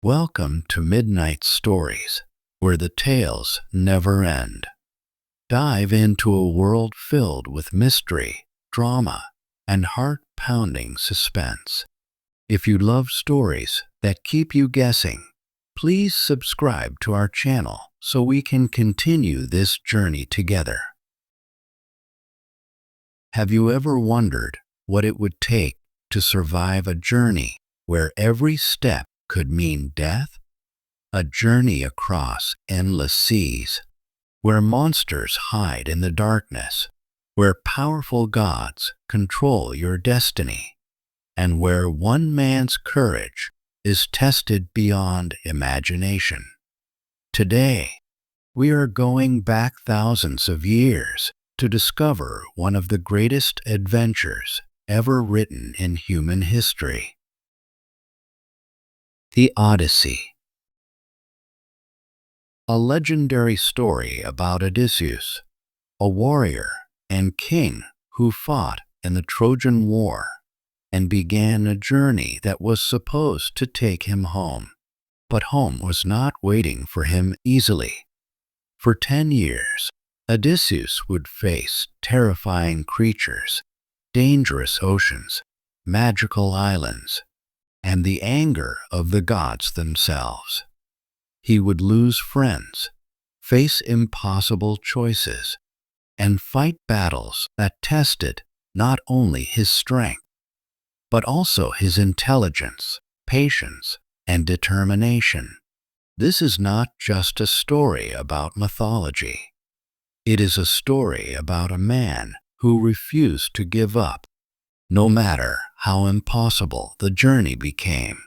Welcome to Midnight Stories, where the tales never end. Dive into a world filled with mystery, drama, and heart-pounding suspense. If you love stories that keep you guessing, please subscribe to our channel so we can continue this journey together. Have you ever wondered what it would take to survive a journey where every step could mean death? A journey across endless seas, where monsters hide in the darkness, where powerful gods control your destiny, and where one man's courage is tested beyond imagination. Today, we are going back thousands of years to discover one of the greatest adventures ever written in human history. The Odyssey. A legendary story about Odysseus, a warrior and king who fought in the Trojan War and began a journey that was supposed to take him home. But home was not waiting for him easily. For 10 years, Odysseus would face terrifying creatures, dangerous oceans, magical islands, and the anger of the gods themselves. He would lose friends, face impossible choices, and fight battles that tested not only his strength, but also his intelligence, patience, and determination. This is not just a story about mythology. It is a story about a man who refused to give up, no matter how impossible the journey became.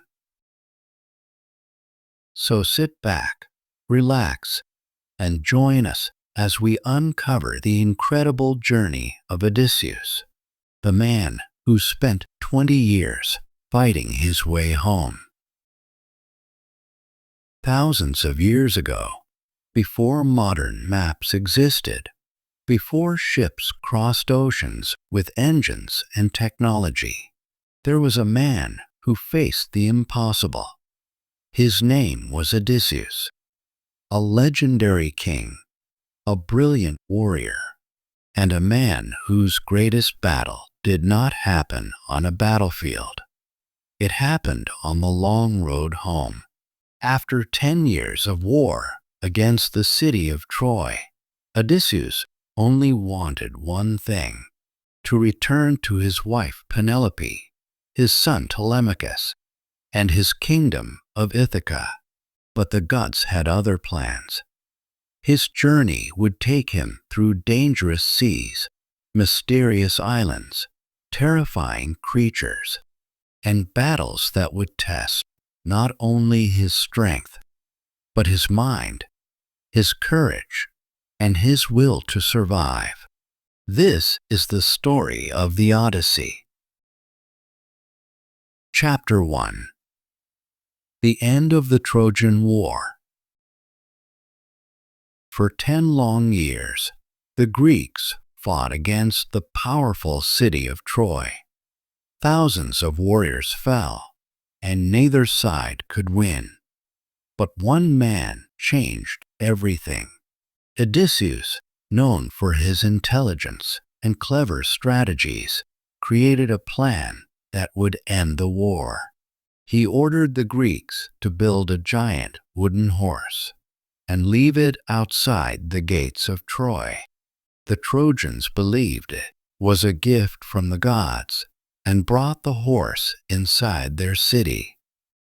So sit back, relax, and join us as we uncover the incredible journey of Odysseus, the man who spent 20 years fighting his way home. Thousands of years ago, before modern maps existed, before ships crossed oceans with engines and technology, there was a man who faced the impossible. His name was Odysseus, a legendary king, a brilliant warrior, and a man whose greatest battle did not happen on a battlefield. It happened on the long road home. After 10 years of war against the city of Troy, Odysseus only wanted one thing: to return to his wife Penelope, his son Telemachus, and his kingdom of Ithaca. But the gods had other plans. His journey would take him through dangerous seas, mysterious islands, terrifying creatures, and battles that would test not only his strength, but his mind, his courage, and his will to survive. This is the story of the Odyssey. Chapter 1. The End of the Trojan War. For 10 long years, the Greeks fought against the powerful city of Troy. Thousands of warriors fell, and neither side could win. But one man changed everything. Odysseus, known for his intelligence and clever strategies, created a plan that would end the war. He ordered the Greeks to build a giant wooden horse and leave it outside the gates of Troy. The Trojans believed it was a gift from the gods and brought the horse inside their city.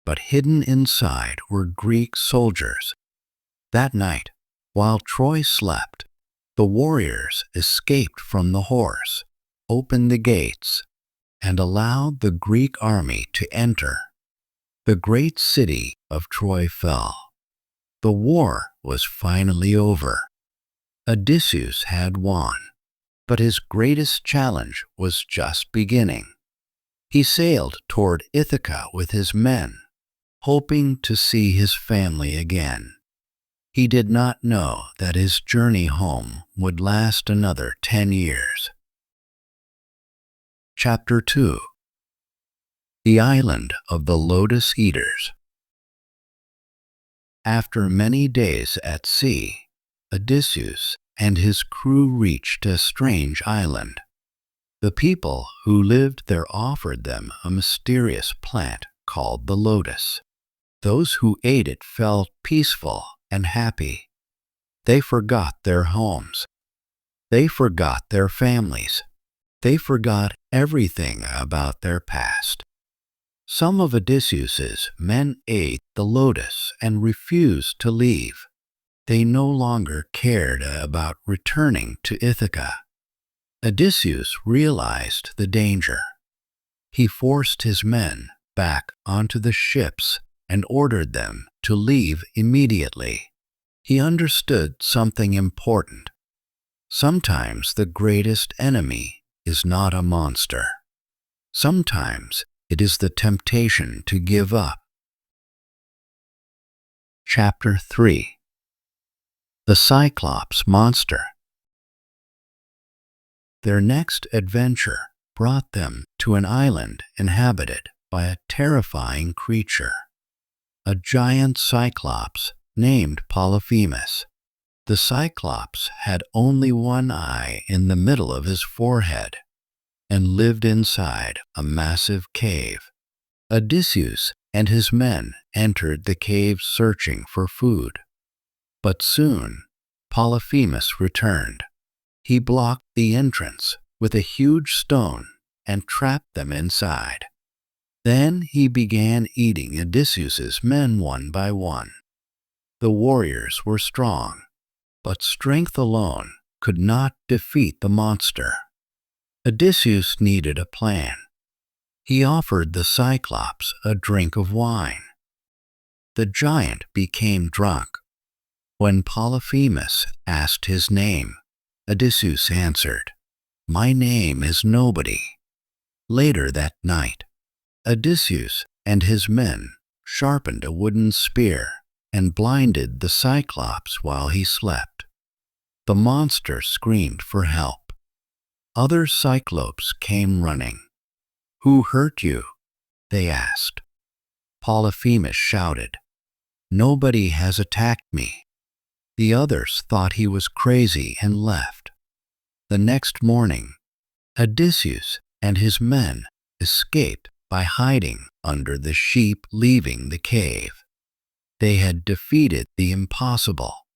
But hidden inside were Greek soldiers. That night, while Troy slept, the warriors escaped from the horse, opened the gates, and allowed the Greek army to enter. The great city of Troy fell. The war was finally over. Odysseus had won, but his greatest challenge was just beginning. He sailed toward Ithaca with his men, hoping to see his family again. He did not know that his journey home would last another 10 years. Chapter 2. The Island of the Lotus Eaters. After many days at sea, Odysseus and his crew reached a strange island. The people who lived there offered them a mysterious plant called the lotus. Those who ate it felt peaceful and happy. They forgot their homes. They forgot their families. They forgot everything about their past. Some of Odysseus's men ate the lotus and refused to leave. They no longer cared about returning to Ithaca. Odysseus realized the danger. He forced his men back onto the ships and ordered them to leave immediately. He understood something important. Sometimes the greatest enemy is not a monster. Sometimes it is the temptation to give up. Chapter 3. The Cyclops Monster. Their next adventure brought them to an island inhabited by a terrifying creature, a giant Cyclops named Polyphemus. The Cyclops had only one eye in the middle of his forehead and lived inside a massive cave. Odysseus and his men entered the cave searching for food. But soon, Polyphemus returned. He blocked the entrance with a huge stone and trapped them inside. Then he began eating Odysseus's men one by one. The warriors were strong, but strength alone could not defeat the monster. Odysseus needed a plan. He offered the Cyclops a drink of wine. The giant became drunk. When Polyphemus asked his name, Odysseus answered, "My name is Nobody." Later that night, Odysseus and his men sharpened a wooden spear and blinded the Cyclops while he slept. The monster screamed for help. Other Cyclopes came running. "Who hurt you?" they asked. Polyphemus shouted, "Nobody has attacked me." The others thought he was crazy and left. The next morning, Odysseus and his men escaped by hiding under the sheep leaving the cave. They had defeated the impossible.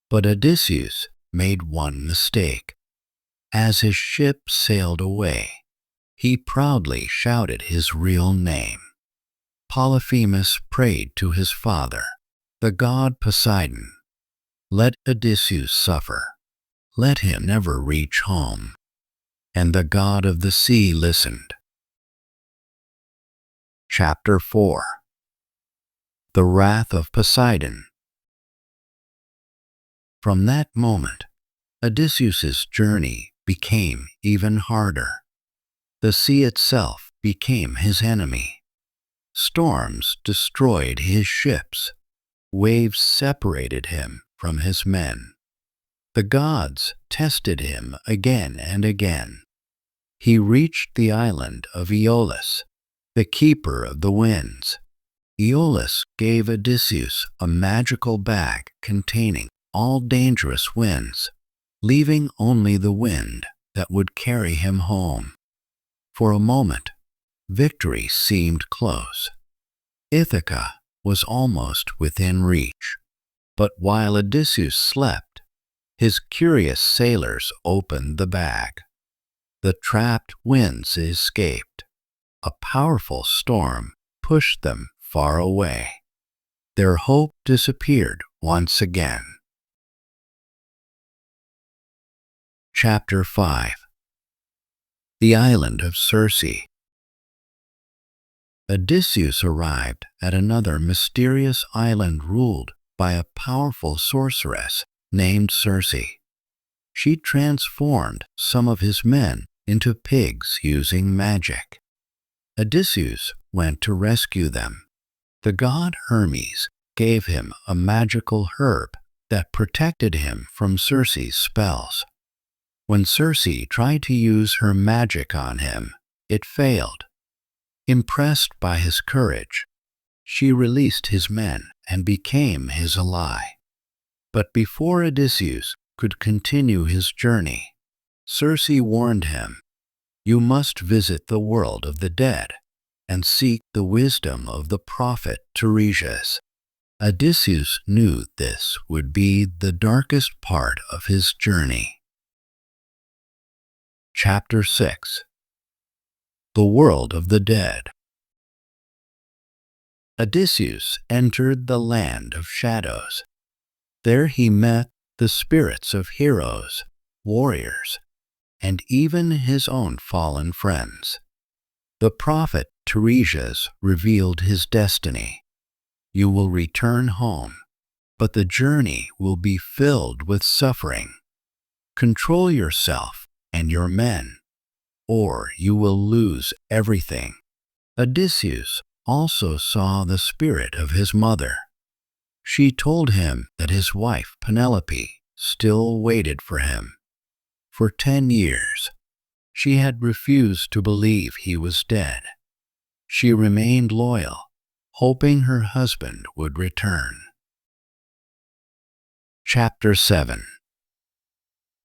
But Odysseus made one mistake. As his ship sailed away, he proudly shouted his real name. Polyphemus prayed to his father, the god Poseidon, "Let Odysseus suffer. Let him never reach home." And the god of the sea listened. Chapter 4. The Wrath of Poseidon. From that moment, Odysseus's journey became even harder. The sea itself became his enemy. Storms destroyed his ships. Waves separated him from his men. The gods tested him again and again. He reached the island of Aeolus, the keeper of the winds. Aeolus gave Odysseus a magical bag containing all dangerous winds, leaving only the wind that would carry him home. For a moment, victory seemed close. Ithaca was almost within reach. But while Odysseus slept, his curious sailors opened the bag. The trapped winds escaped. A powerful storm pushed them far away. Their hope disappeared once again. Chapter 5. The Island of Circe. Odysseus arrived at another mysterious island ruled by a powerful sorceress named Circe. She transformed some of his men into pigs using magic. Odysseus went to rescue them. The god Hermes gave him a magical herb that protected him from Circe's spells. When Circe tried to use her magic on him, it failed. Impressed by his courage, She released his men and became his ally. But before Odysseus could continue his journey, Circe warned him, "You must visit the world of the dead and seek the wisdom of the prophet Tiresias." Odysseus knew this would be the darkest part of his journey. Chapter 6. The World of the Dead. Odysseus entered the land of shadows. There he met the spirits of heroes, warriors, and even his own fallen friends. The prophet Tiresias revealed his destiny. You will return home, but the journey will be filled with suffering. Control yourself and your men, or you will lose everything. Odysseus also saw the spirit of his mother. She told him that his wife Penelope still waited for him. For 10 years, she had refused to believe he was dead. She remained loyal, hoping her husband would return. Chapter 7.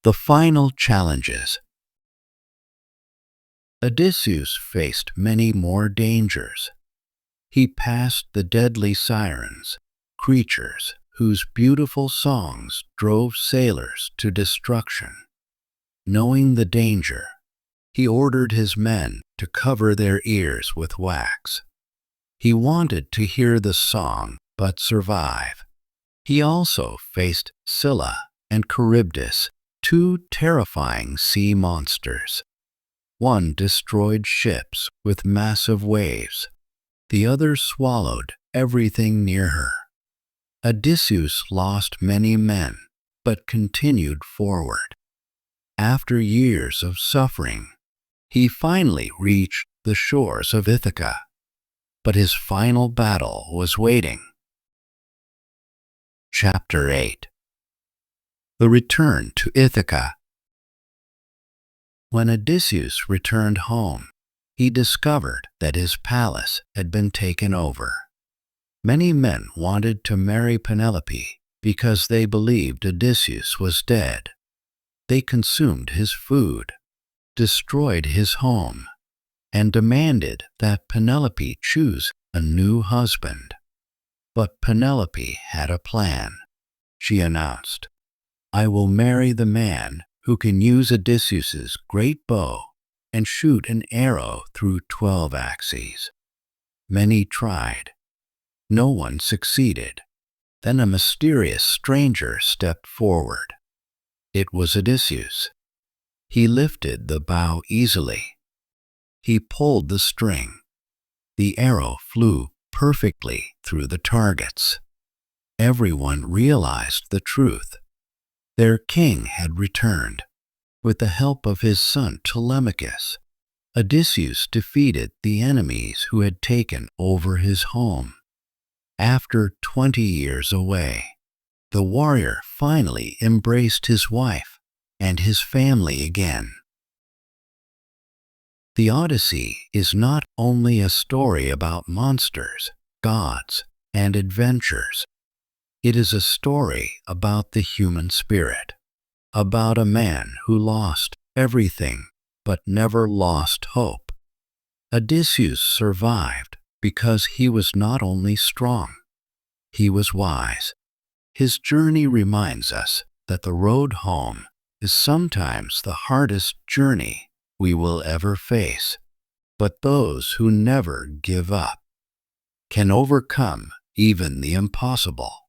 The Final Challenges. Odysseus faced many more dangers. He passed the deadly Sirens, creatures whose beautiful songs drove sailors to destruction. Knowing the danger, he ordered his men to cover their ears with wax. He wanted to hear the song but survive. He also faced Scylla and Charybdis, two terrifying sea monsters. One destroyed ships with massive waves. The other swallowed everything near her. Odysseus lost many men, but continued forward. After years of suffering, he finally reached the shores of Ithaca. But his final battle was waiting. Chapter 8. The Return to Ithaca. When Odysseus returned home, he discovered that his palace had been taken over. Many men wanted to marry Penelope because they believed Odysseus was dead. They consumed his food, destroyed his home, and demanded that Penelope choose a new husband. But Penelope had a plan. She announced, "I will marry the man who can use Odysseus's great bow and shoot an arrow through 12 axes." Many tried. No one succeeded. Then a mysterious stranger stepped forward. It was Odysseus. He lifted the bow easily. He pulled the string. The arrow flew perfectly through the targets. Everyone realized the truth. Their king had returned. With the help of his son Telemachus, Odysseus defeated the enemies who had taken over his home. After 20 years away, the warrior finally embraced his wife and his family again. The Odyssey is not only a story about monsters, gods, and adventures. It is a story about the human spirit, about a man who lost everything but never lost hope. Odysseus survived because he was not only strong, he was wise. His journey reminds us that the road home is sometimes the hardest journey we will ever face. But those who never give up can overcome even the impossible.